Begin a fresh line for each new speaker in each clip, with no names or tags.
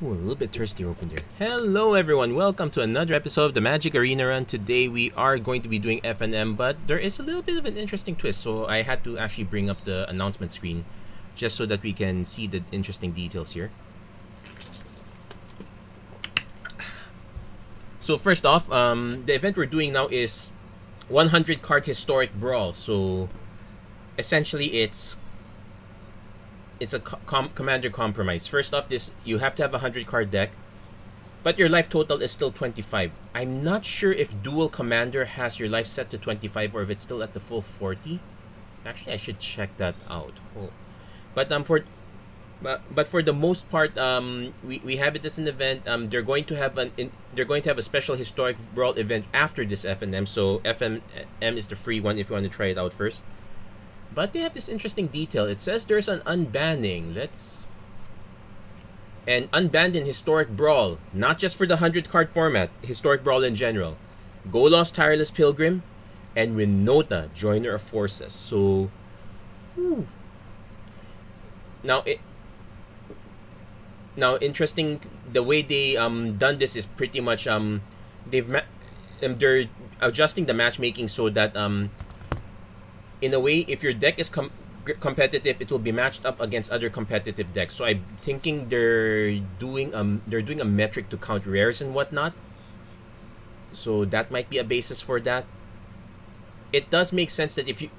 Ooh, a little bit thirsty over there. Hello everyone, welcome to another episode of the Magic Arena Run. Today we are going to be doing FNM, but there is a little bit of an interesting twist, so I had to actually bring up the announcement screen just so that we can see the interesting details here. So first off, the event we're doing now is 100 card Historic Brawl. So essentially it's a commander compromise. First off, you have to have a 100 card deck, but your life total is still 25. I'm not sure if Duel Commander has your life set to 25 or if it's still at the full 40. Actually, I should check that out. Oh. But for the most part, we have it as an event. They're going to have a special Historic Brawl event after this FNM. So FNM is the free one if you want to try it out first. But they have this interesting detail. It says there's an unbanning. And unbanned in Historic Brawl, not just for the 100 card format, Historic Brawl in general. Golos, Tireless Pilgrim, and Winota, Joiner of Forces. So, whew. Now interesting. The way they done this is pretty much they're adjusting the matchmaking so that in a way, if your deck is competitive, it will be matched up against other competitive decks. So I'm thinking they're doing a metric to count rares and whatnot. So that might be a basis for that. It does make sense that if you,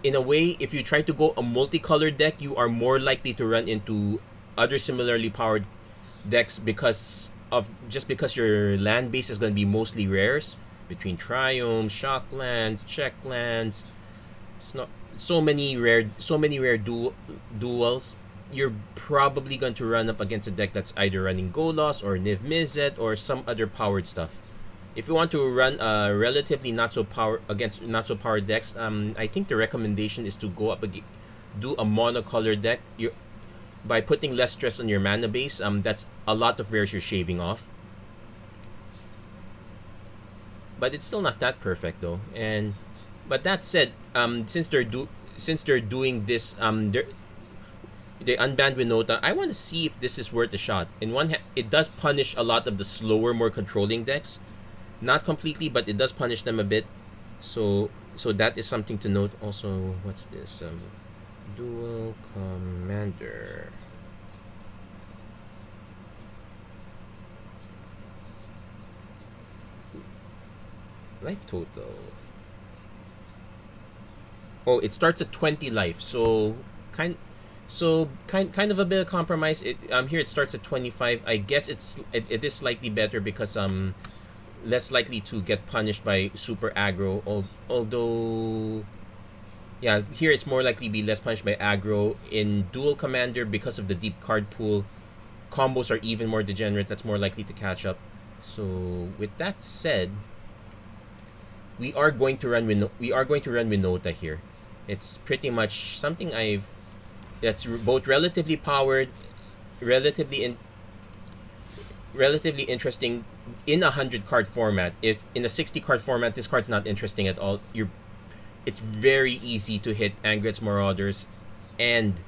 in a way, if you try to go a multicolored deck, you are more likely to run into other similarly powered decks because your land base is going to be mostly rares between Triumph, Shock Lands, Check Lands. It's not so many rare duels. You're probably going to run up against a deck that's either running Golos or Niv Mizzet or some other powered stuff. If you want to run relatively not so powered decks, I think the recommendation is to go up do a monocolor deck. By putting less stress on your mana base, that's a lot of rares you're shaving off. But it's still not that perfect though. But that said, since they're doing this, they unbanned Winota. I want to see if this is worth a shot. In one hand, it does punish a lot of the slower, more controlling decks. Not completely, but it does punish them a bit. So that is something to note. Also, what's this? Duel Commander. Life total. Oh, it starts at 20 life, so kind of a bit of compromise. Here it starts at 25. I guess it is slightly better because less likely to get punished by super aggro. Although, yeah, here it's more likely to be less punished by aggro. In Duel Commander, because of the deep card pool, combos are even more degenerate. That's more likely to catch up. So with that said, we are going to run Winota here. It's pretty much something that's both relatively powered, relatively interesting in a 100 card format. If in a 60 card format, this card's not interesting at all. It's very easy to hit Angret's Marauders and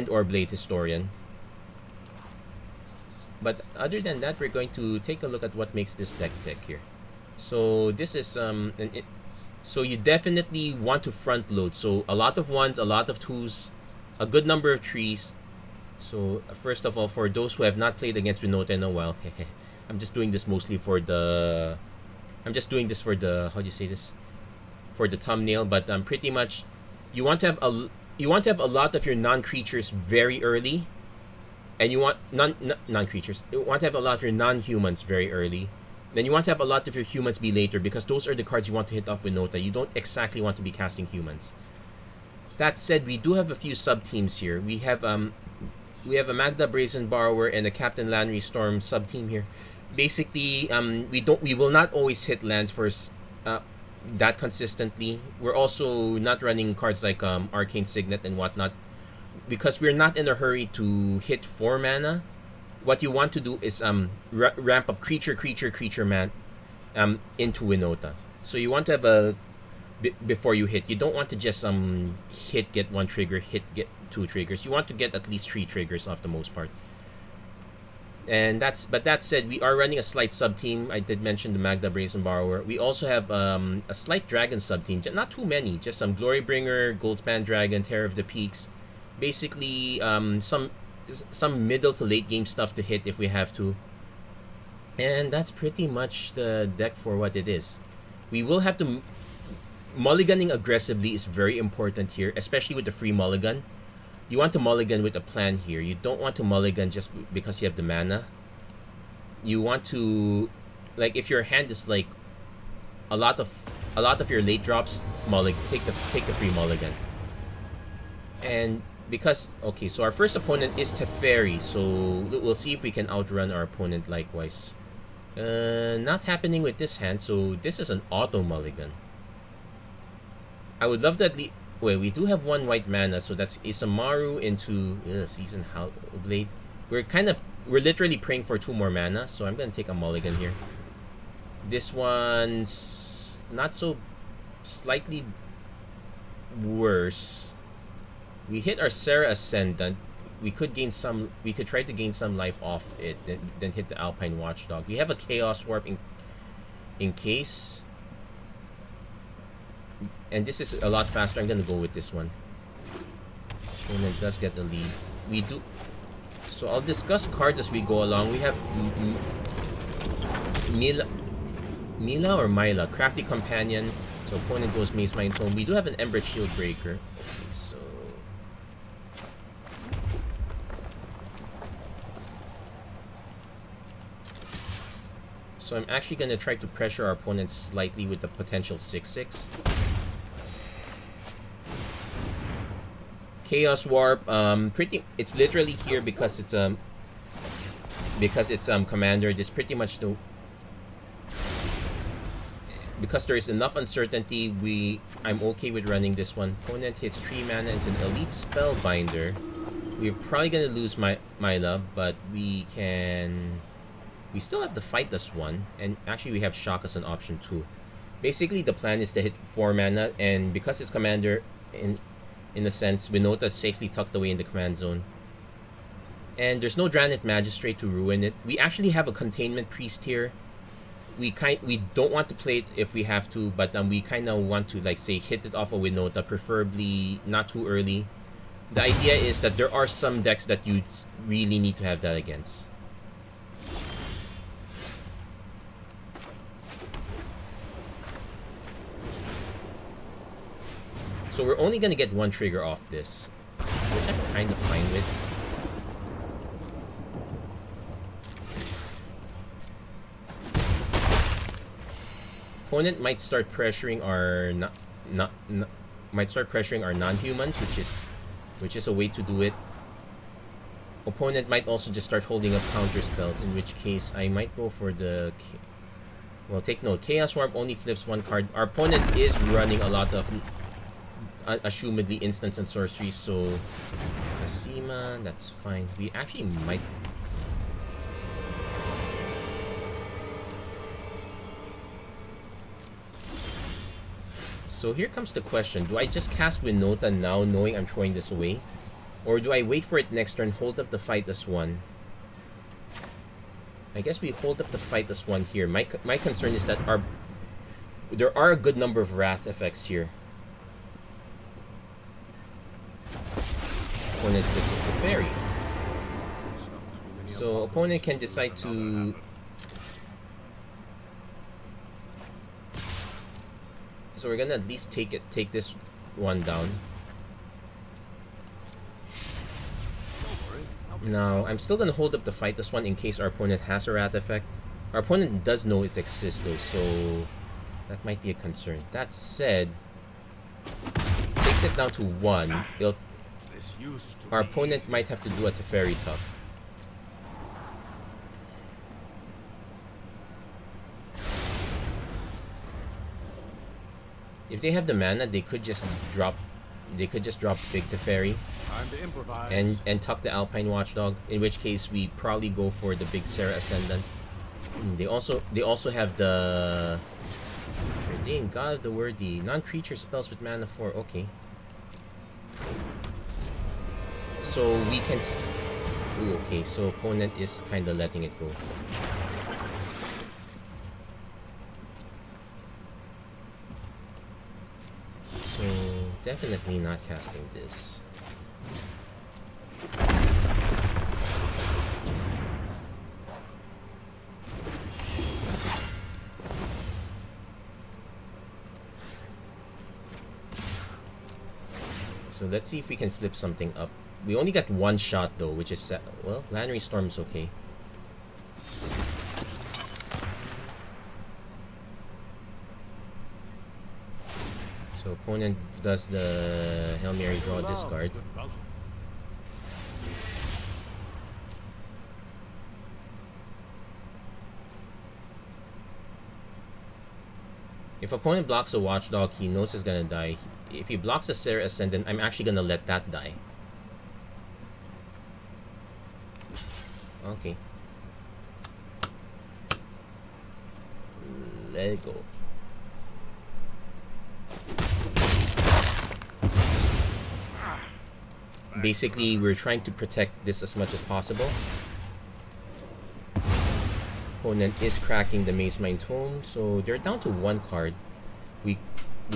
or Blade Historian. But other than that, we're going to take a look at what makes this deck tick here. So this is so you definitely want to front load. So a lot of ones, a lot of twos, a good number of trees. So first of all, for those who have not played against Winota in a while, I'm just doing this mostly for the how do you say this? For the thumbnail, but pretty much you want to have a lot of your non-creatures very early, and you want non-creatures. You want to have a lot of your non-humans very early. Then you want to have a lot of your humans be later because those are the cards you want to hit off with Winota. You don't exactly want to be casting humans. That said, we do have a few sub-teams here. We have a Magda Brazen Borrower and a Captain Lanry Storm sub-team here. Basically, we will not always hit lands first that consistently. We're also not running cards like Arcane Signet and whatnot because we're not in a hurry to hit 4 mana. What you want to do is ramp up creature man into Winota. So you want to have before you hit. You don't want to just get 1 trigger, get 2 triggers. You want to get at least 3 triggers off the most part. And but that said, we are running a slight sub team. I did mention the Magda Brazen Borrower. We also have a slight dragon sub team. Not too many, just some Glorybringer, Goldspan Dragon, Terror of the Peaks. Basically, some middle to late game stuff to hit if we have to. And that's pretty much the deck for what it is. We will have to... Mulliganing aggressively is very important here, especially with the free mulligan. You want to mulligan with a plan here. You don't want to mulligan just because you have the mana. You want to... Like, if your hand is like... A lot of your late drops, take the free mulligan. And... Because, okay, so our first opponent is Teferi, so we'll see if we can outrun our opponent likewise. Not happening with this hand, so this is an auto mulligan. I would love to at least... Wait, we do have one white mana, so that's Isamaru into Season Blade. We're literally praying for 2 more mana, so I'm gonna take a mulligan here. This one's not so... Slightly worse. We hit our Serra Ascendant. We could try to gain some life off it, then hit the Alpine Watchdog. We have a Chaos Warp in case. And this is a lot faster. I'm gonna go with this one. And it does get the lead. We do. So I'll discuss cards as we go along. We have Mila or Myla, Crafty Companion. So opponent goes Maze Mind Tome. We do have an Ember Shield Breaker. Okay, so. So I'm actually going to try to pressure our opponent slightly with the potential 6/6. Chaos Warp, it's literally here because it's Commander. It's pretty much the... Because there is enough uncertainty, I'm okay with running this one. Opponent hits 3 mana into an Elite Spellbinder. We're probably going to lose Myla, but we still have to fight this one, and actually we have Shock as an option too. Basically, the plan is to hit 4 mana, and because it's Commander, in a sense, Winota is safely tucked away in the command zone. And there's no Dranite Magistrate to ruin it. We actually have a Containment Priest here. We don't want to play it if we have to, but we kind of want to, like, say, hit it off of Winota, preferably not too early. The idea is that there are some decks that you really need to have that against. So we're only going to get 1 trigger off this, which I'm kind of fine with. Opponent might start pressuring our non-humans, which is a way to do it. Opponent might also just start holding up counter spells, in which case I might go for the... Well, take note, Chaos Warp only flips 1 card. Our opponent is running a lot of assumedly instants and sorceries, so Asima, that's fine. We actually might... So here comes the question. Do I just cast Winota now, knowing I'm throwing this away? Or do I wait for it next turn, hold up the fight as 1? I guess we hold up the fight as 1 here. My concern is that there are a good number of Wrath effects here. Opponent flips it to Fairy. So opponent can decide to... So we're gonna at least take this one down. Now, I'm still gonna hold up the fight this one in case our opponent has a Wrath effect. Our opponent does know it exists though, so that might be a concern. That said, takes it down to 1. Our opponent might have to do a Teferi Tough. If they have the mana, they could just drop big Teferi and tuck the Alpine Watchdog, in which case we probably go for the big Serra Ascendant. They also have the God of the Worthy non-creature spells with mana 4. Okay. So we can Ooh, okay, so opponent is kind of letting it go. So definitely not casting this. So let's see if we can flip something up. We only got one shot though, which is well, Lannery Storm's okay. So opponent does the Hail Mary draw discard. If opponent blocks a Watchdog, he knows he's gonna die. If he blocks a Serra Ascendant, I'm actually gonna let that die. Okay. Let it go. Basically, we're trying to protect this as much as possible. Opponent is cracking the Maze Mind Tome, so they're down to one card. We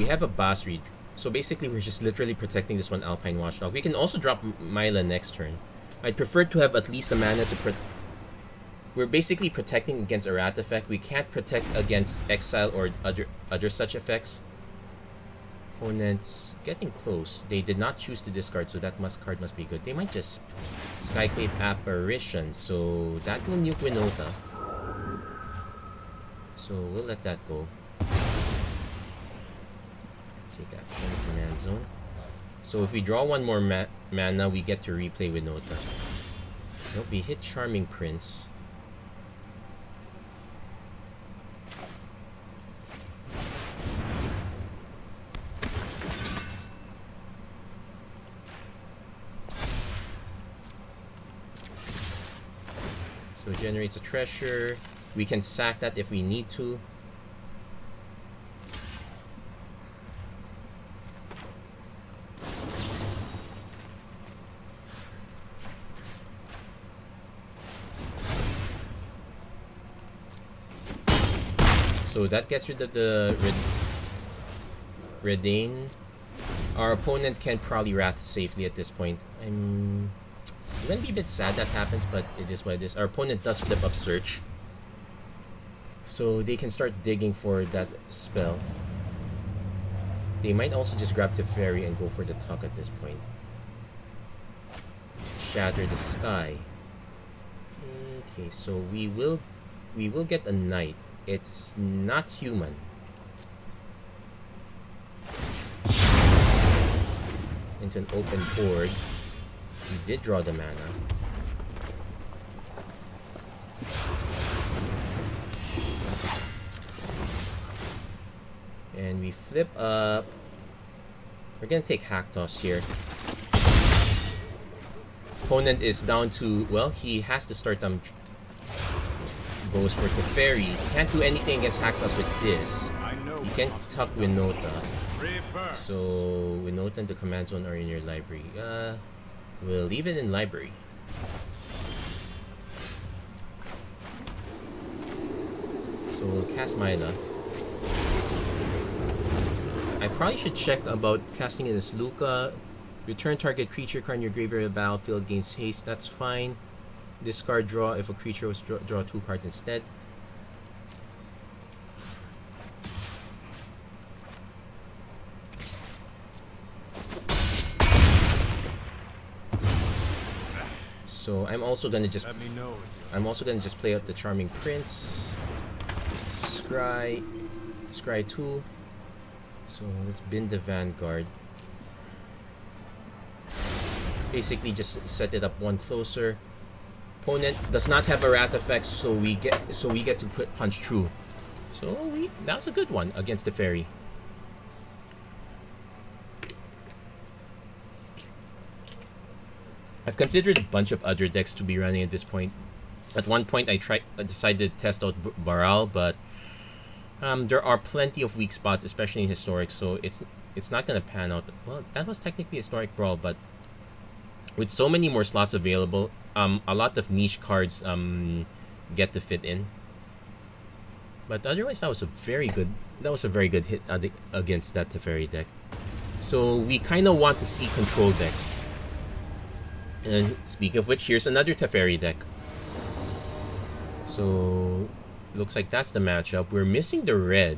have a Boss Read. So basically, we're just literally protecting this one Alpine Watchdog. We can also drop Myla next turn. I'd prefer to have at least a mana to we're basically protecting against a Rat effect. We can't protect against Exile or other such effects. Opponents getting close. They did not choose to discard, so that card must be good. They might just Skyclave Apparition, so that will nuke Winota. So we'll let that go. Take action, command zone. So if we draw one more mana, we get to replay Winota. Nope, we hit Charming Prince. So it generates a treasure. We can sack that if we need to. So that gets rid of the Redain. Our opponent can probably Wrath safely at this point. I'm gonna be a bit sad that happens, but it is what it is. Our opponent does flip up Search, so they can start digging for that spell. They might also just grab Teferi and go for the Tuck at this point. Shatter the Sky. Okay, so we will get a Knight. It's not human. Into an open board. We did draw the mana. And we flip up. We're gonna take Hacktoss here. Opponent is down to, well, he has to start goes for Teferi. Can't do anything against Hacktoss with this. You can tuck Winota. So Winota and the command zone are in your library. We'll leave it in library. So we'll cast Myla. I probably should check about casting it as Luca. Return target creature card in your graveyard or battlefield gains haste. That's fine. Discard draw if a creature was draw 2 cards instead. So I'm also gonna just play out the Charming Prince. Scry 2. So let's bin the Vanguard. Basically just set it up one closer. Opponent does not have a Rat effect, so we get to punch through. So that was a good one against the Fairy. I've considered a bunch of other decks to be running at this point. At one point, I decided to test out Baral, but there are plenty of weak spots, especially in Historic, so it's not gonna pan out. Well, that was technically Historic Brawl, but with so many more slots available, a lot of niche cards get to fit in. But otherwise, that was a very good hit against that Teferi deck. So we kind of want to see control decks. And speaking of which, here's another Teferi deck. So looks like that's the matchup. We're missing the red.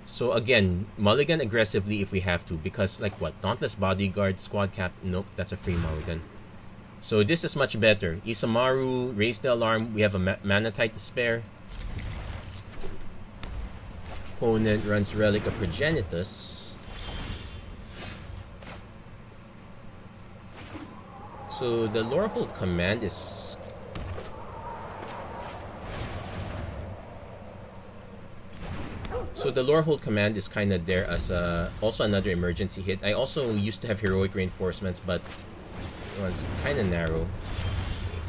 So again, mulligan aggressively if we have to, because like what? Dauntless Bodyguard, Squad Cap, nope, that's a free mulligan. So this is much better. Isamaru, Raise the Alarm, we have a Manatite to spare. Opponent runs Relic of Progenitus. So the Lorehold Command is... So the Lorehold Command is kind of there as also another emergency hit. I also used to have Heroic Reinforcements, but well, it's kind of narrow. Okay,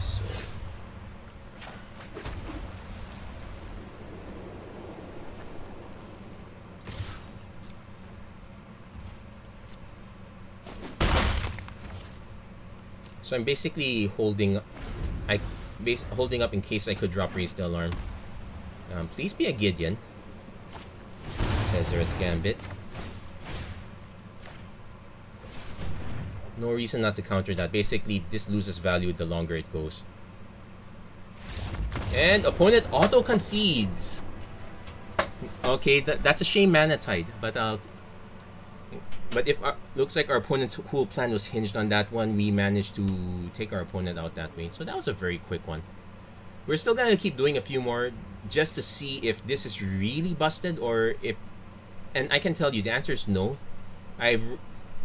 so I'm basically holding up in case I could drop Raise the Alarm. Please be a Gideon. Tezzereth's Gambit. No reason not to counter that. Basically, this loses value the longer it goes. And opponent auto concedes. Okay, that's a shame, Manatide. But if looks like our opponent's whole plan was hinged on that one, we managed to take our opponent out that way. So that was a very quick one. We're still gonna keep doing a few more just to see if this is really busted or if. And I can tell you the answer is no.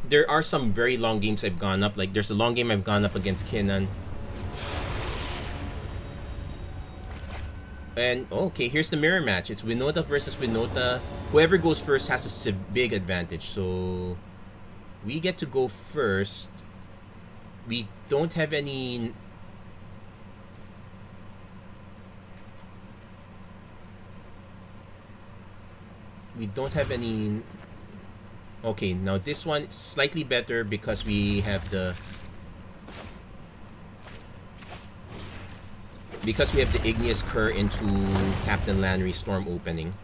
There are some very long games I've gone up. Like there's a long game I've gone up against Kinnan. And okay, here's the mirror match. It's Winota versus Winota. Whoever goes first has a big advantage. So we get to go first. We don't have any. We don't have any. Okay, now this one is slightly better because we have the Igneous Cur into Captain Lanry Storm opening.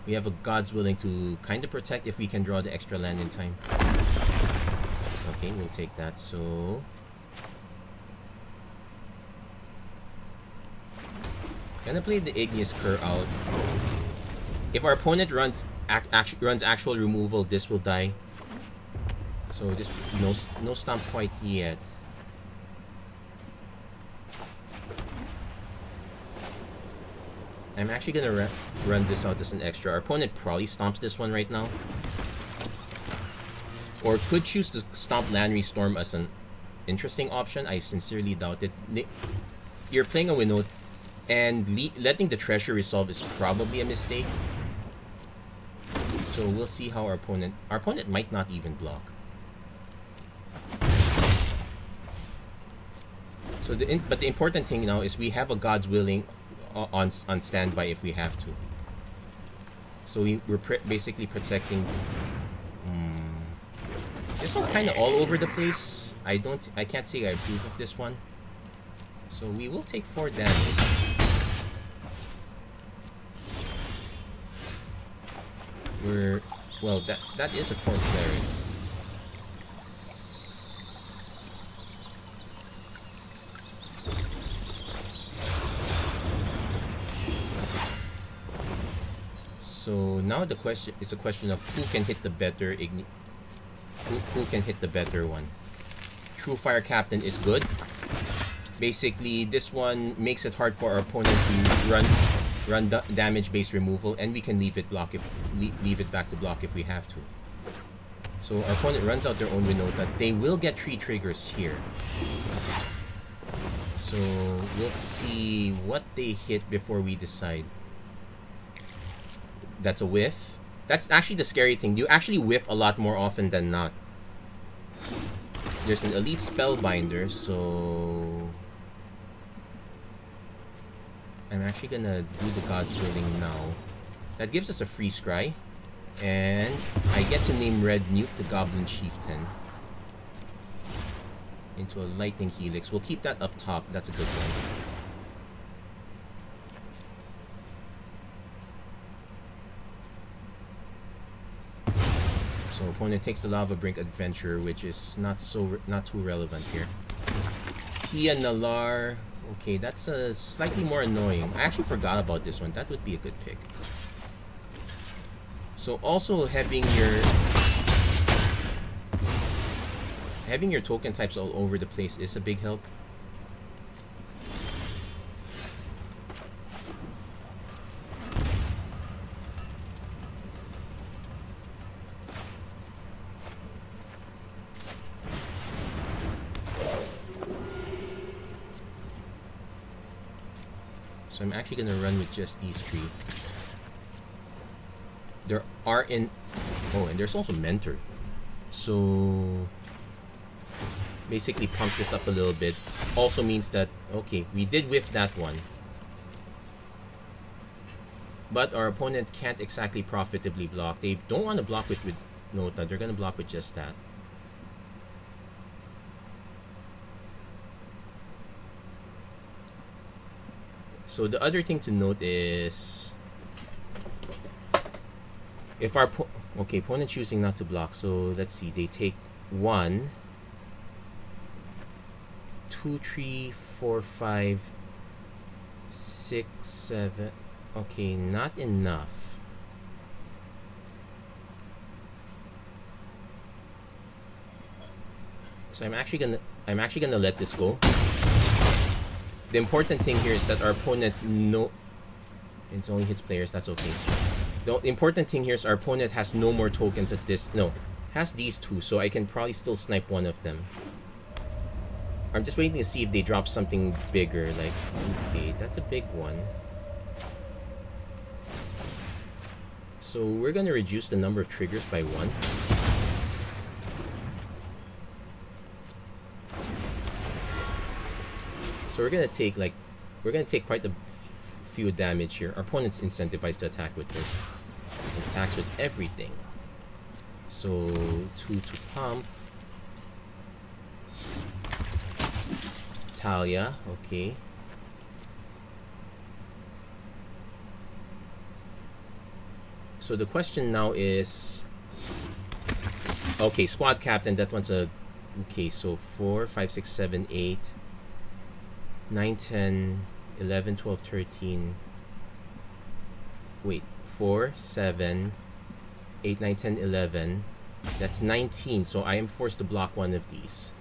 We have a God's Willing to kind of protect if we can draw the extra land in time. Okay, we'll take that. So gonna play the Igneous Cur out. If our opponent runs actual removal, this will die. So just no stomp quite yet. I'm actually gonna run this out as an extra. Our opponent probably stomps this one right now, or could choose to stomp Lanry Storm as an interesting option. I sincerely doubt it. You're playing a Winota, and letting the treasure resolve is probably a mistake. So we'll see how our opponent might not even block. So but the important thing now is we have a God's Willing on standby if we have to. So we're basically protecting. This one's kind of all over the place. I can't say I approve of this one. So we will take 4 damage. Well, that is a Court Cleric. So now the question is a question of who can hit the better who can hit the better one. True Fire Captain is good. Basically, this one makes it hard for our opponent to run damage-based removal, and we can leave it back to block if we have to. So our opponent runs out their own Winota. They will get 3 triggers here. So we'll see what they hit before we decide. That's a whiff. That's actually the scary thing. You actually whiff a lot more often than not. There's an Elite Spellbinder, so I'm actually gonna do the God's Willing now. That gives us a free scry. And I get to name Red Nuke the Goblin Chieftain. into a lightning helix. We'll keep that up top. That's a good one. So opponent takes the Lava Brink Adventure, which is not too relevant here. Kia Nalar. Okay, that's slightly more annoying. I actually forgot about this one. That would be a good pick. So also having your token types all over the place is a big help. So I'm actually gonna run with just these three. There are and there's also Mentor. So basically pump this up a little bit. Also means that, okay, we did whiff that one. But our opponent can't exactly profitably block. They don't want to block with Winota. They're gonna block with just that. So the other thing to note is if our opponent choosing not to block. So let's see, they take 1, 2, 3, 4, 5, 6, 7. Okay, not enough. So I'm actually gonna let this go. The important thing here is that our opponent it only hits players. That's okay. The important thing here is our opponent has no more tokens at this. No, has these two, so I can probably still snipe one of them. I'm just waiting to see if they drop something bigger. Like, okay, that's a big one. So we're gonna reduce the number of triggers by 1. So we're gonna take quite a few damage here. Our opponent's incentivized to attack with this. It attacks with everything. So 2 to pump. Talia, okay. So the question now is, okay, squad captain, that one's a, okay, so 4, 5, 6, 7, 8, 9, 10, 11, 12, 13, wait, 4, 7, 8, 9, 10, 11, that's 19, so I am forced to block one of these.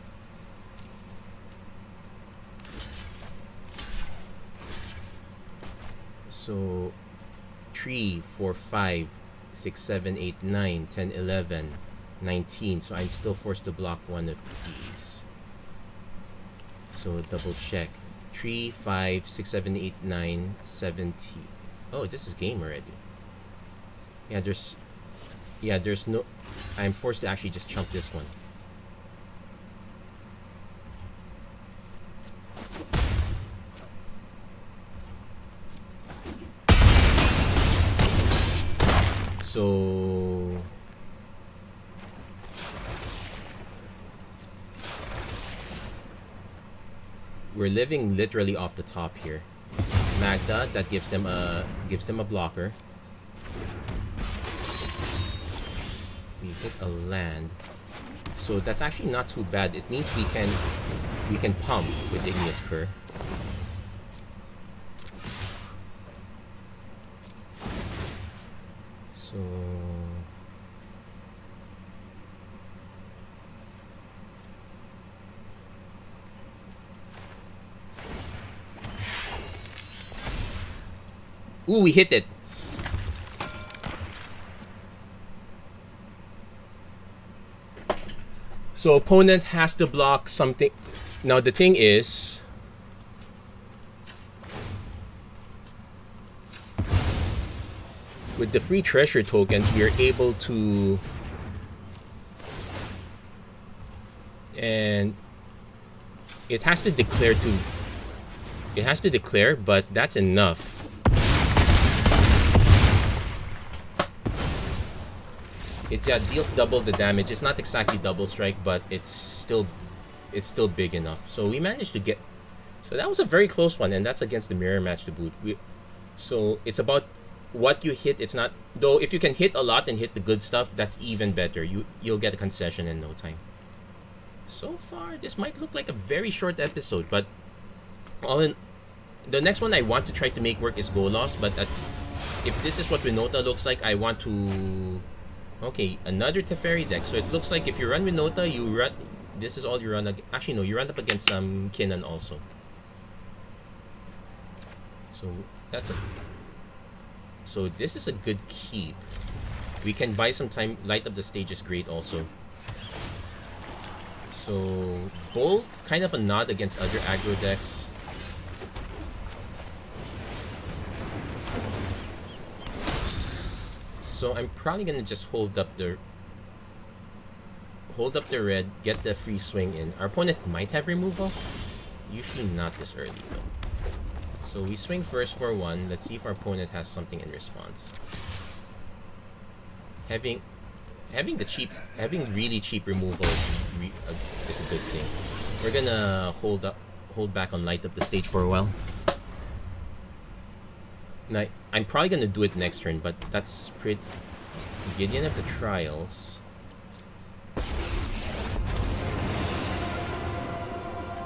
So 3, 4, 5, 6, 7, 8, 9, 10, 11, 19, so I'm still forced to block one of these. So double check. 3, 5, 6, 7, 8, 9, 17. Oh, this is game already. Yeah, there's no... I'm forced to actually just chump this one. So... we're living literally off the top here. Magda, that gives them a blocker. We hit a land. So that's actually not too bad. It means we can pump with Igneous Cur. So ooh, we hit it. So opponent has to block something. Now the thing is, with the free treasure tokens, we are able to, and it has to declare but that's enough. It deals double the damage. It's not exactly double strike, but it's still it's still big enough. So we managed to get. So that was a very close one, and that's against the mirror match to boot. So it's about what you hit. It's not though. If you can hit a lot and hit the good stuff, that's even better. You'll get a concession in no time. So far, this might look like a very short episode, but all in, the next one I want to try to make work is Go Lost. But if this is what Winota looks like, I want to. Okay, another Teferi deck. So it looks like if you run Winota, you run. This is all you run. Actually, no, you run up against Kinnan also. So that's a. So this is a good keep. We can buy some time. Light up the stage is great also. So Bolt, kind of a nod against other aggro decks. So I'm probably gonna just hold up the red, get the free swing in. Our opponent might have removal. Usually not this early though. So we swing first for one. Let's see if our opponent has something in response. Having really cheap removal is a good thing. We're gonna hold back on light up the stage for a while. Now, I'm probably gonna do it next turn, but that's pretty. Gideon of the Trials.
If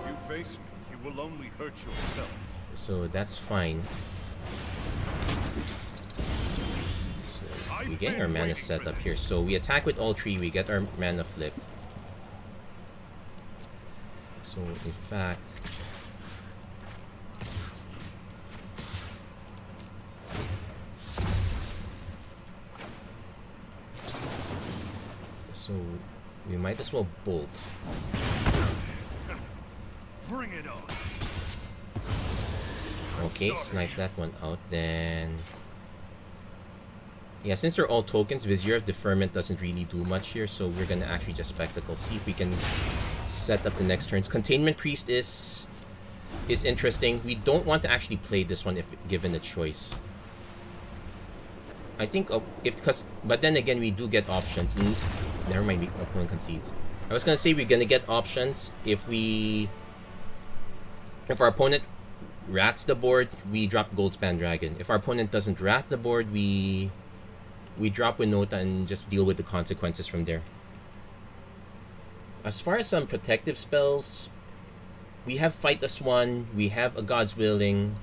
you face me, you will only hurt yourself.
So that's fine. We get our mana set up here. So we attack with all three, we get our mana flip. So in fact, so we might as well bolt.
Bring it on.
Okay, snipe that one out then. Yeah, since they're all tokens, Vizier of Deferment doesn't really do much here, so we're gonna actually just Spectacle. See if we can set up the next turns. Containment Priest is interesting. We don't want to actually play this one if given a choice. I think but then again we do get options. Never mind, our opponent concedes. I was gonna say we're gonna get options if our opponent rats the board, we drop Goldspan Dragon. If our opponent doesn't rat the board, we drop Winota and just deal with the consequences from there. As far as some protective spells, we have Fight as One, we have a God's Willing.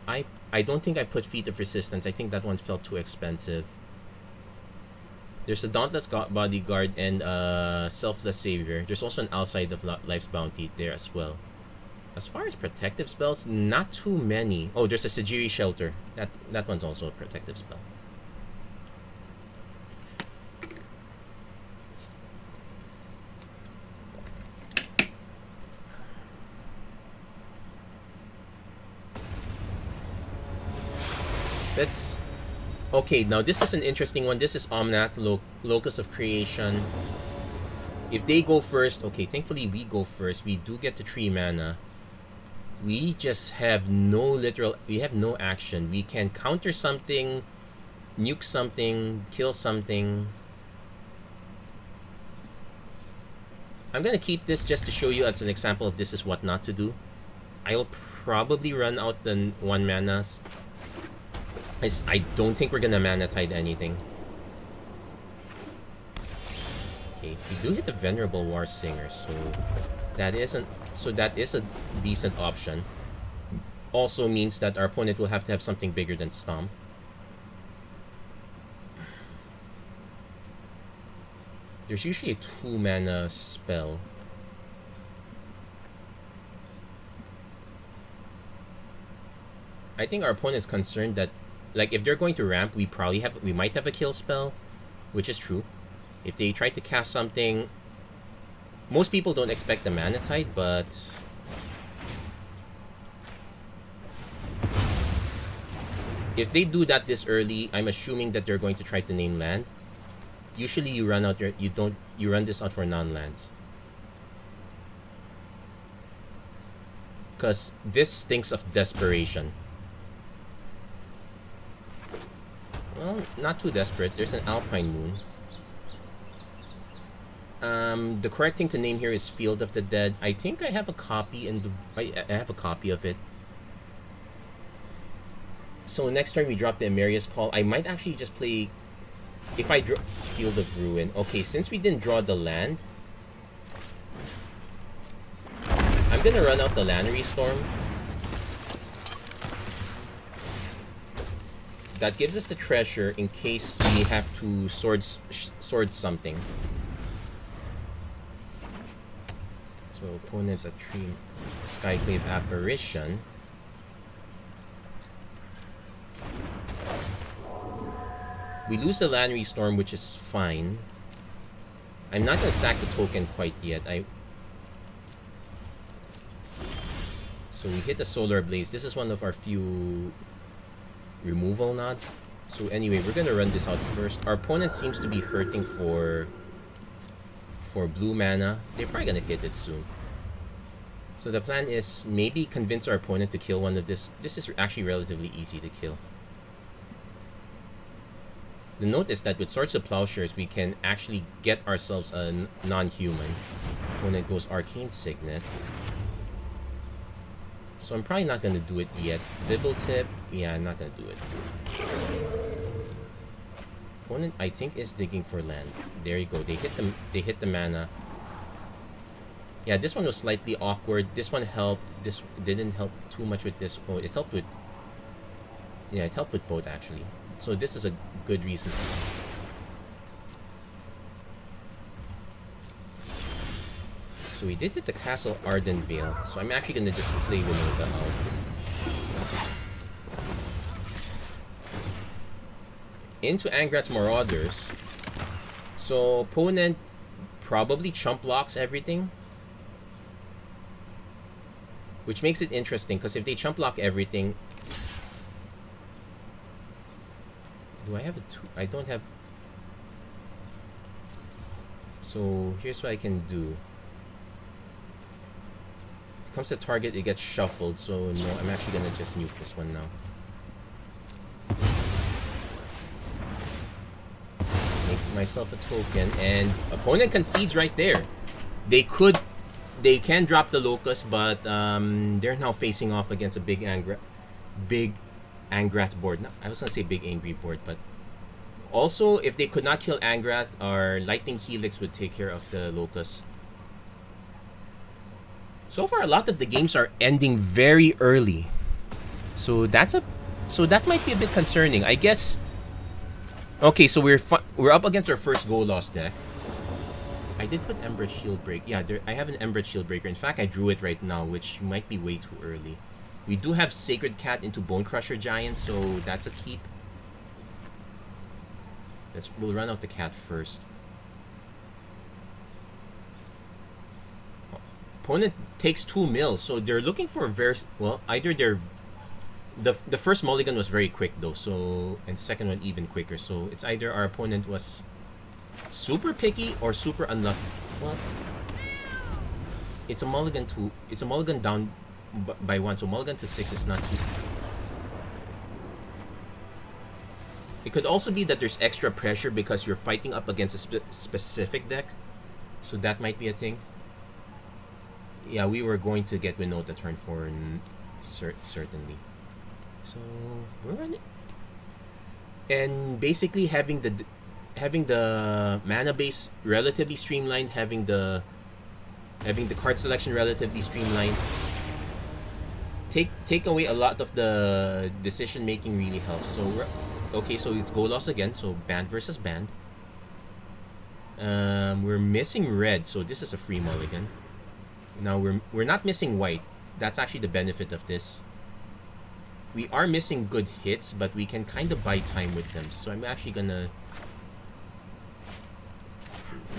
I don't think I put Feet of Resistance. I think that one felt too expensive. There's a Dauntless Bodyguard and a Selfless Savior. There's also an Outside of Life's Bounty there as well. As far as protective spells, not too many. Oh, there's a Sajiri Shelter. That one's also a protective spell. That's okay. Now this is an interesting one. This is Omnath, Locus of Creation. If they go first, okay, thankfully we go first. We do get the 3 mana. We just have we have no action. We can counter something, nuke something, kill something. I'm gonna keep this just to show you as an example of this is what not to do. I'll probably run out the 1 manas. I don't think we're gonna mana tide anything. Okay, we do hit the Venerable War Singer, so that is a decent option. Also means that our opponent will have to have something bigger than Stomp. There's usually a 2 mana spell. I think our opponent is concerned that, like, if they're going to ramp, we might have a kill spell, which is true. If they try to cast something, most people don't expect the mana tide, but if they do that this early, I'm assuming that they're going to try to name land. Usually you run this out for non-lands. Because this stinks of desperation. Well, not too desperate. There's an Alpine Moon. The correct thing to name here is Field of the Dead. I think I have a copy, and I have a copy of it. So next turn we drop the Emeria's Call. I might actually just play, if I draw Field of Ruin. Okay, since we didn't draw the land, I'm gonna run out the Lannery Storm. That gives us the treasure in case we have to sword something. So opponent's a Skyclave Apparition. We lose the Lannery Storm, which is fine. I'm not gonna sack the token quite yet. So we hit the Solar Blaze. This is one of our few removal nods. So anyway, we're gonna run this out first. Our opponent seems to be hurting for blue mana. They're probably gonna hit it soon. So the plan is maybe convince our opponent to kill one of this. This is actually relatively easy to kill. The note is that with Swords of Plowshares, we can actually get ourselves a non-human. Opponent goes Arcane Signet. So I'm probably not going to do it yet. Dibble Tip, yeah, I'm not going to do it. Opponent, I think, is digging for land. There you go. They hit the mana. Yeah, this one was slightly awkward. This one helped. This didn't help too much with this. Oh, it helped with... Yeah, it helped with both, actually. So this is a good reason. So we did hit the Castle Ardenvale, so I'm actually gonna just play Winota out. Into Angrat's Marauders. So opponent probably chump blocks everything, which makes it interesting because if they chump block everything, do I have a two? I don't have. So here's what I can do. Comes to target, it gets shuffled, so no, I'm actually gonna just nuke this one now. Make myself a token, and opponent concedes right there. They can drop the Locust, but they're now facing off against a big Angrat board. No, I was gonna say big angry board, but also if they could not kill Angrat, our Lightning Helix would take care of the Locust. So far, a lot of the games are ending very early, so that might be a bit concerning, I guess. Okay, so we're up against our first goal loss deck. I did put Embered Shieldbreaker. Yeah, I have an Embered Shieldbreaker. In fact, I drew it right now, which might be way too early. We do have Sacred Cat into Bone Crusher Giant, so that's a keep. We'll run out the cat first. Opponent takes 2 mills, so they're looking for either they're the first mulligan was very quick though, so, and the second one even quicker, so it's either our opponent was super picky or super unlucky. Well, it's a mulligan down by 1, so mulligan to 6 is not too. It could also be that there's extra pressure because you're fighting up against a specific deck, so that might be a thing. Yeah, we were going to get Winota turn 4 certainly. So we're running, and basically having the mana base relatively streamlined, having the card selection relatively streamlined, take away a lot of the decision making really helps. So okay, so it's goal loss again. So band versus band. We're missing red, so this is a free mulligan. Now we're not missing white. That's actually the benefit of this. We are missing good hits, but we can kind of buy time with them. So I'm actually gonna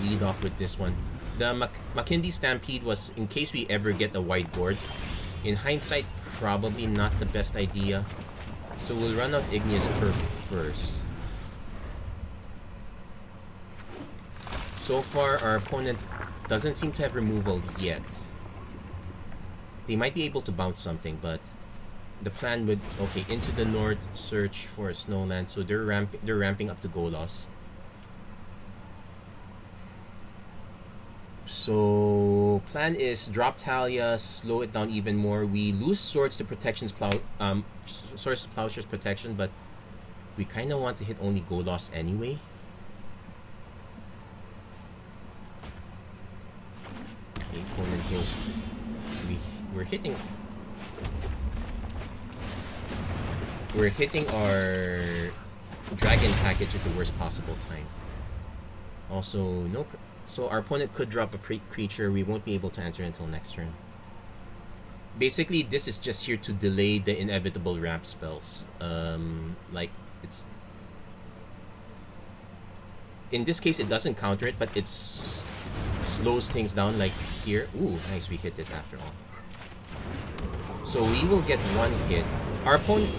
lead off with this one. The Makindi Stampede was in case we ever get a white board. In hindsight, probably not the best idea. So we'll run out Igneous Curve first. So far, our opponent doesn't seem to have removal yet. They might be able to bounce something, but the plan would, okay, into the north, search for a snowland. So they're ramping up to goal loss. So plan is drop Talia, slow it down even more. We lose Swords to Protection's Swords to Plowshare's protection, but we kind of want to hit only Go Loss anyway. Okay, opponent goes. We're hitting. We're hitting our dragon package at the worst possible time. Also, no. So our opponent could drop a creature. We won't be able to answer until next turn. Basically, this is just here to delay the inevitable ramp spells. Like it's. In this case, it doesn't counter it, but it slows things down. Like here. Ooh, nice. We hit it after all. So we will get one hit. Our opponent.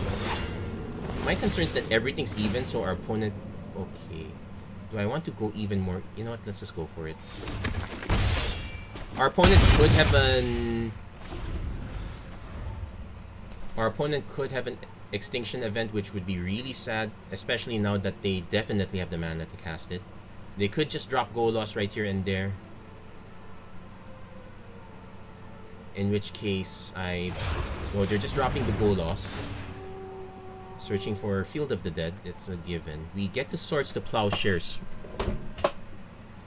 My concern is that everything's even, so our opponent. Okay. Do I want to go even more? You know what? Let's just go for it. Our opponent could have an. Our opponent could have an extinction event, which would be really sad, especially now that they definitely have the mana to cast it. They could just drop Go Loss right here and there. In which case, well, they're just dropping the Go Loss. Searching for Field of the Dead, it's a given. We get the Swords to Plowshares.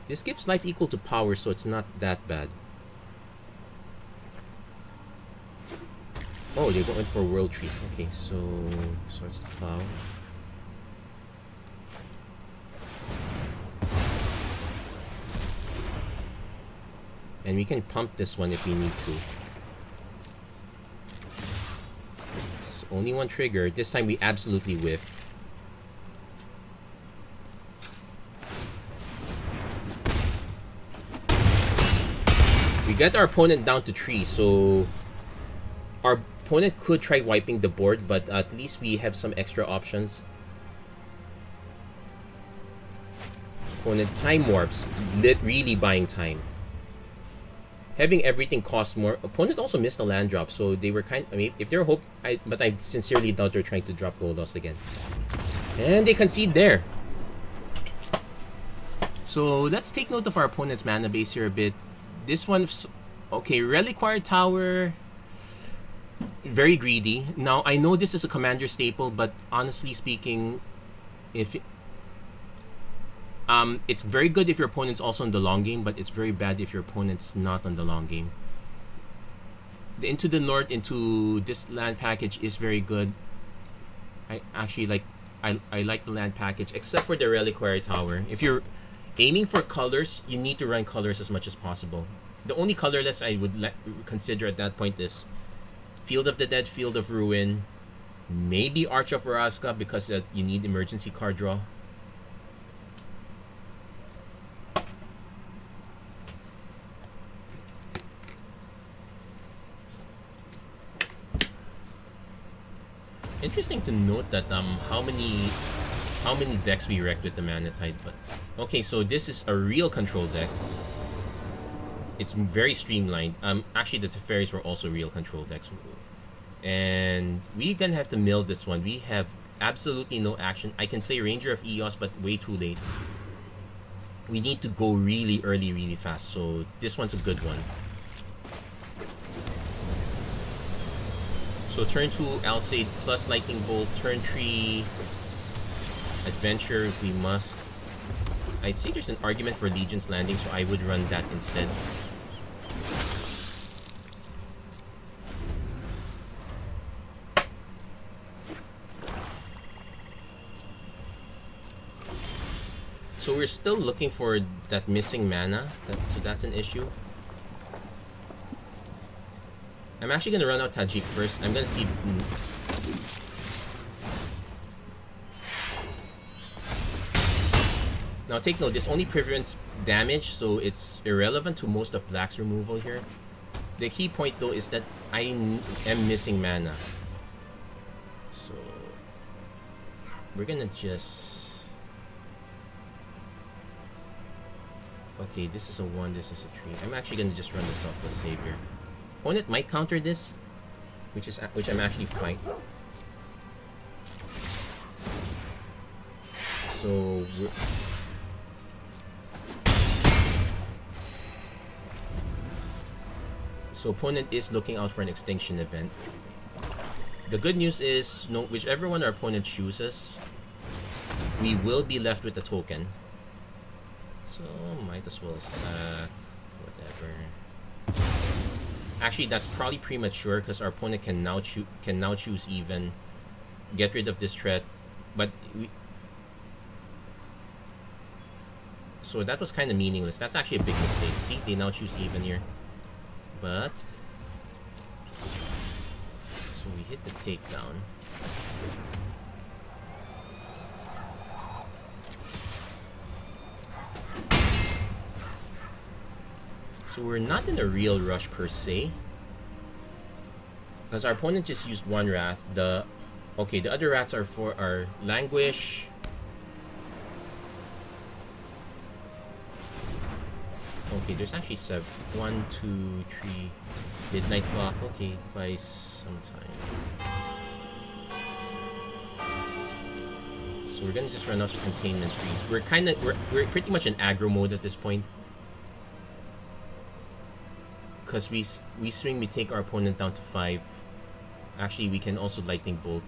This gives life equal to power, so it's not that bad. Oh, they're going for World Tree. Okay, so Swords to Plow. And we can pump this one if we need to. Only one trigger. This time we absolutely whiff. We get our opponent down to 3, so our opponent could try wiping the board, but at least we have some extra options. Opponent time warps, really buying time. Having everything cost more. Opponent also missed a land drop, so they were I mean, if they're but I sincerely doubt they're trying to drop Go Loss again. And they concede there. So let's take note of our opponent's mana base here a bit. This one, okay, Reliquary Tower, very greedy. Now I know this is a commander staple, but honestly speaking, if it's very good if your opponent's also in the long game, but it's very bad if your opponent's not on the long game. The Into the North into this land package is very good. I actually like I like the land package, except for the Reliquary Tower. If you're aiming for colors, you need to run colors as much as possible. The only colorless I would consider at that point is Field of the Dead, Field of Ruin, maybe Arch of Vraska, because you need emergency card draw. Interesting to note that how many decks we wrecked with the Mana Tide, but okay, so this is a real control deck. It's very streamlined. Actually the Teferis were also real control decks. And we're gonna have to mill this one. We have absolutely no action. I can play Ranger of Eos, but way too late. We need to go really early, really fast, so this one's a good one. So turn 2, Alcide plus Lightning Bolt. Turn 3, Adventure if we must. I'd say there's an argument for Legion's Landing, so I would run that instead. So we're still looking for that missing mana, so that's an issue. I'm actually going to run out Tajik first. I'm going to see... Now take note, this only prevents damage, so it's irrelevant to most of Black's removal here. The key point though is that I am missing mana. So... we're going to just... Okay, this is a 1, this is a 3. I'm actually going to just run the Selfless Savior. Opponent might counter this, which I'm actually fine. So So opponent is looking out for an extinction event. The good news is, no, whichever one our opponent chooses, we will be left with the token. So might as well sack whatever. Actually, that's probably premature because our opponent can now choose even, get rid of this threat, but so that was kind of meaningless. That's actually a big mistake. See, they now choose even here, but so we hit the takedown. So we're not in a real rush per se, because our opponent just used one wrath. The other wraths are for our languish. Okay, there's actually 1, 2, 3 midnight clock. Okay, by some time. So we're gonna just run out of containment freeze. We're pretty much in aggro mode at this point. Because we swing, we take our opponent down to 5. Actually, we can also lightning bolt.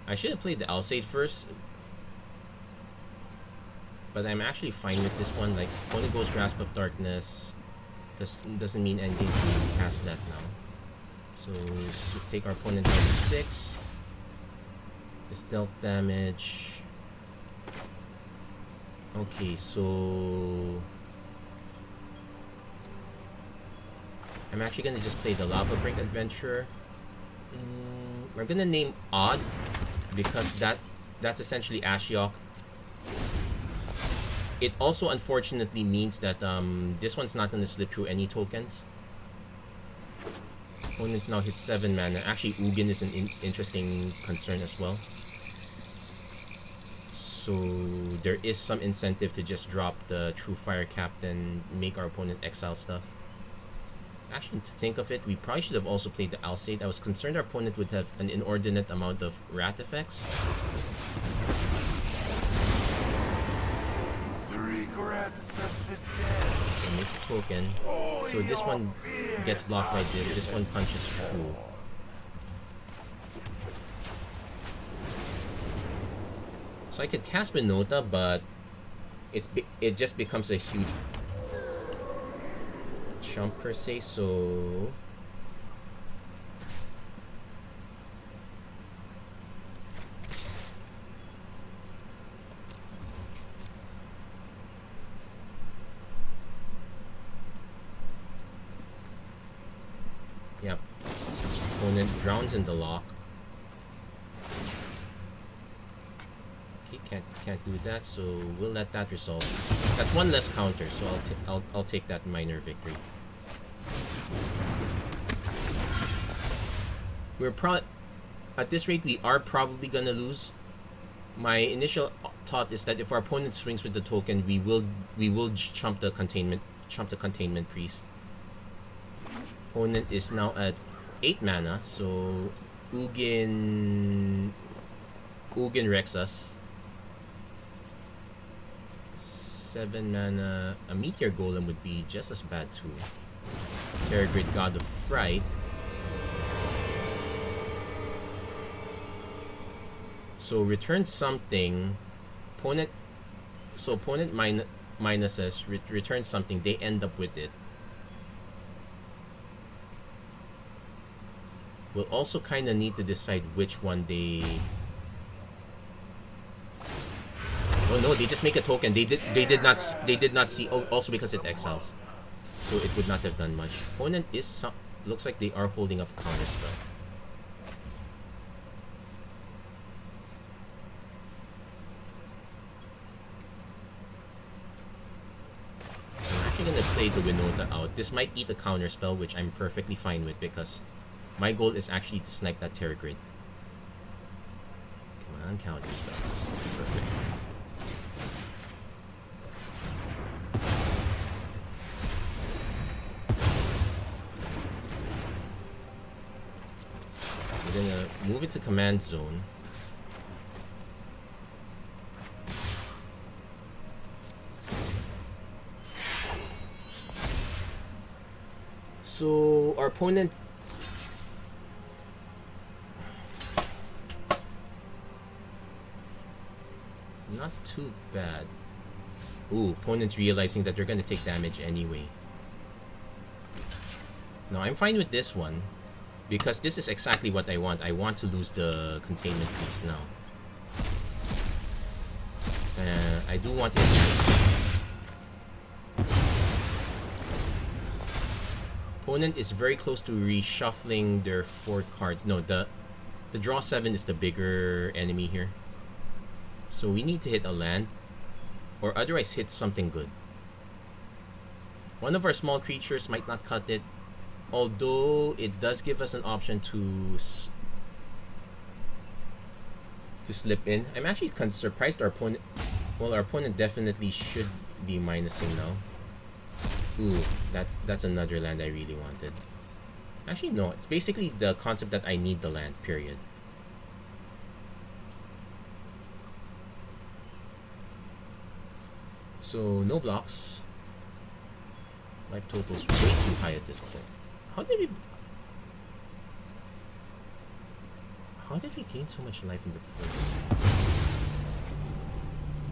I should have played the Alseid first, but I'm actually fine with this one. Like, opponent goes Grasp of Darkness. Doesn't mean anything to cast that now. So take our opponent down to 6. It's dealt damage. Okay, so I'm actually gonna just play the Lava Brink Adventure. We're gonna name Odd because that's essentially Ashiok. It also unfortunately means that this one's not going to slip through any tokens. Opponents now hit 7 mana. Actually, Ugin is an interesting concern as well. So there is some incentive to just drop the True Fire Captain, make our opponent exile stuff. Actually, to think of it, we probably should have also played the Alseid. I was concerned our opponent would have an inordinate amount of Rat effects. So it makes a token. So this one gets blocked by this. This one punches through. So I could cast Winota, but it just becomes a huge chump per se. So yep, opponent drowns in the lock. Okay, can't do that, so we'll let that resolve. That's one less counter, so I'll take that minor victory. At this rate, we are probably gonna lose. My initial thought is that if our opponent swings with the token, we will chump the containment priest. Opponent is now at 8 mana, so Ugin wrecks us. 7 mana, a Meteor Golem would be just as bad too. Terragrid, God of Fright. So return something. Opponent minuses, return something, they end up with it. We'll also kind of need to decide which one they... Oh no, they just make a token. They did not see. Oh, also because it exiles, so it would not have done much. Opponent is looks like they are holding up a counter spell. So I'm actually gonna play the Winota out. This might eat a counter spell, which I'm perfectly fine with because my goal is actually to snipe that Terragrid. Come on, counter spells. Perfect. move it to command zone. So our opponent not too bad. Ooh, opponent's realizing that they're gonna take damage anyway. No, I'm fine with this one because this is exactly what I want. I want to lose the containment piece now. I do want to. Opponent is very close to reshuffling their 4 cards. No, the draw 7 is the bigger enemy here. So we need to hit a land, or otherwise hit something good. One of our small creatures might not cut it, although it does give us an option to slip in. I'm actually surprised our opponent. Well, our opponent definitely should be minusing now. Ooh, that's another land I really wanted. Actually, no. It's basically the concept that I need the land, period. So, no blocks. Life total's way too high at this point. How did we gain so much life in the first?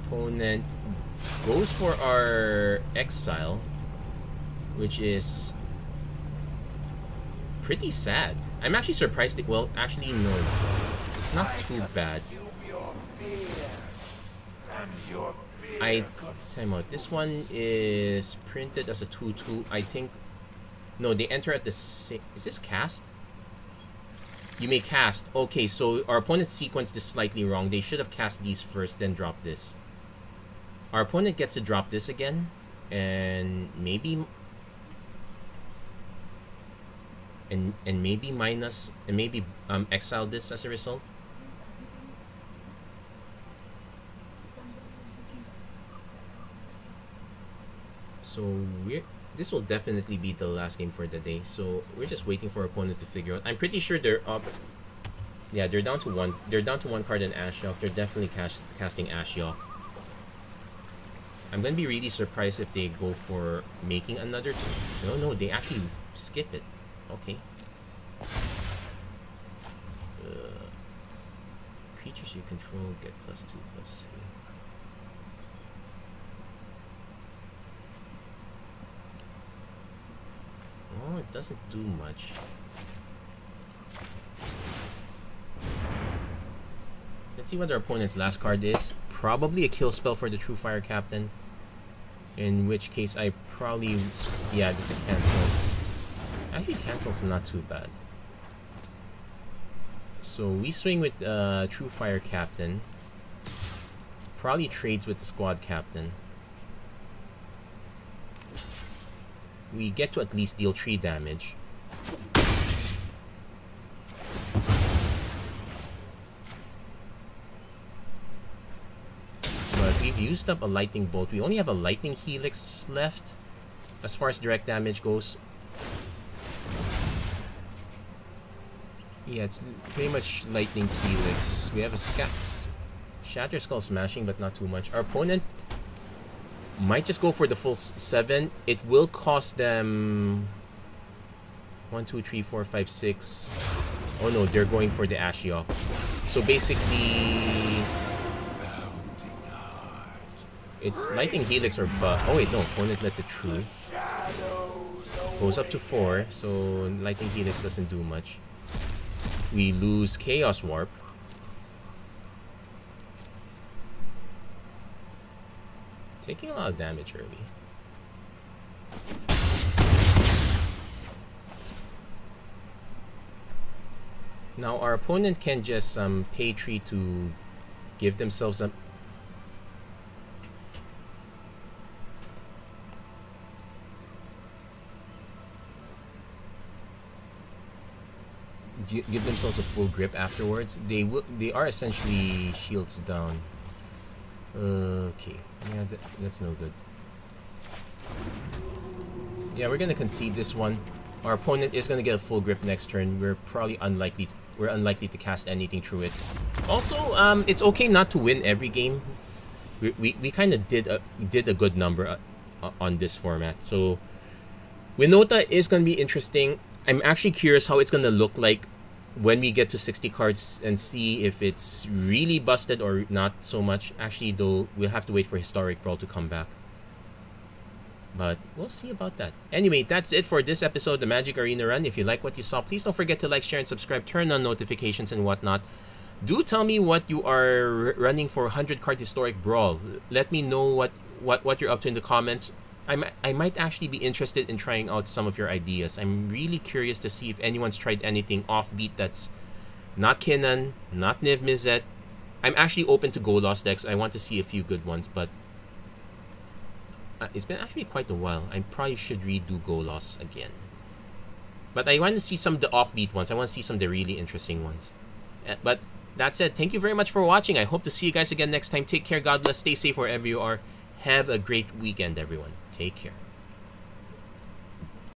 Opponent goes for our exile, which is pretty sad. I'm actually surprised that, well, actually no, it's not too bad. Time out. This one is printed as a 2/2. I think. No, they enter at the same. Is this cast? You may cast. Okay, so our opponent sequenced this slightly wrong. They should have cast these first, then drop this. Our opponent gets to drop this again, and maybe. And maybe minus, and maybe exile this as a result. So this will definitely be the last game for the day. So we're just waiting for our opponent to figure out. I'm pretty sure they're up. Yeah, they're down to one. They're down to 1 card in Ashiok. They're definitely casting Ashiok. I'm gonna be really surprised if they go for making another. No, they actually skip it. Okay. Creatures you control get +2/+3. Well, it doesn't do much. Let's see what our opponent's last card is. Probably a kill spell for the True Fire Captain. In which case I probably... Yeah, this is a cancel. Actually, cancel's not too bad. So we swing with True Fire Captain. Probably trades with the Squad Captain. We get to at least deal 3 damage. But we've used up a Lightning Bolt. We only have a Lightning Helix left as far as direct damage goes. Yeah, it's pretty much Lightning Helix. We have a Shatter Skull Smashing, but not too much. Our opponent might just go for the full 7. It will cost them 1, 2, 3, 4, 5, 6. Oh no, they're going for the Ashiok. So basically, it's Lightning Helix or oh wait, no, opponent lets it through. Goes up to 4, so Lightning Helix doesn't do much. We lose Chaos Warp. Taking a lot of damage early. Now our opponent can just pay 3 to give themselves a... give themselves a full grip afterwards. They are essentially shields down. Okay, yeah, that's no good. Yeah, we're gonna concede this one. Our opponent is gonna get a full grip next turn. We're probably unlikely to... we're unlikely to cast anything through it. Also, it's okay not to win every game. We kind of did a good number on this format. So Winota is going to be interesting. I'm actually curious how it's going to look like when we get to 60 cards and see if it's really busted or not so much. Actually, though, we'll have to wait for Historic Brawl to come back. But we'll see about that. Anyway, that's it for this episode of the Magic Arena Run. If you like what you saw, please don't forget to like, share, and subscribe. Turn on notifications and whatnot. Do tell me what you are running for 100-card Historic Brawl. Let me know what you're up to in the comments. I might actually be interested in trying out some of your ideas. I'm really curious to see if anyone's tried anything offbeat that's not Kinnan, not Niv Mizzet. I'm actually open to Go Lost decks. I want to see a few good ones, but it's been actually quite a while. I probably should redo Go Lost again. But I want to see some of the offbeat ones. I want to see some of the really interesting ones. But that said, thank you very much for watching. I hope to see you guys again next time. Take care. God bless. Stay safe wherever you are. Have a great weekend, everyone. Take care.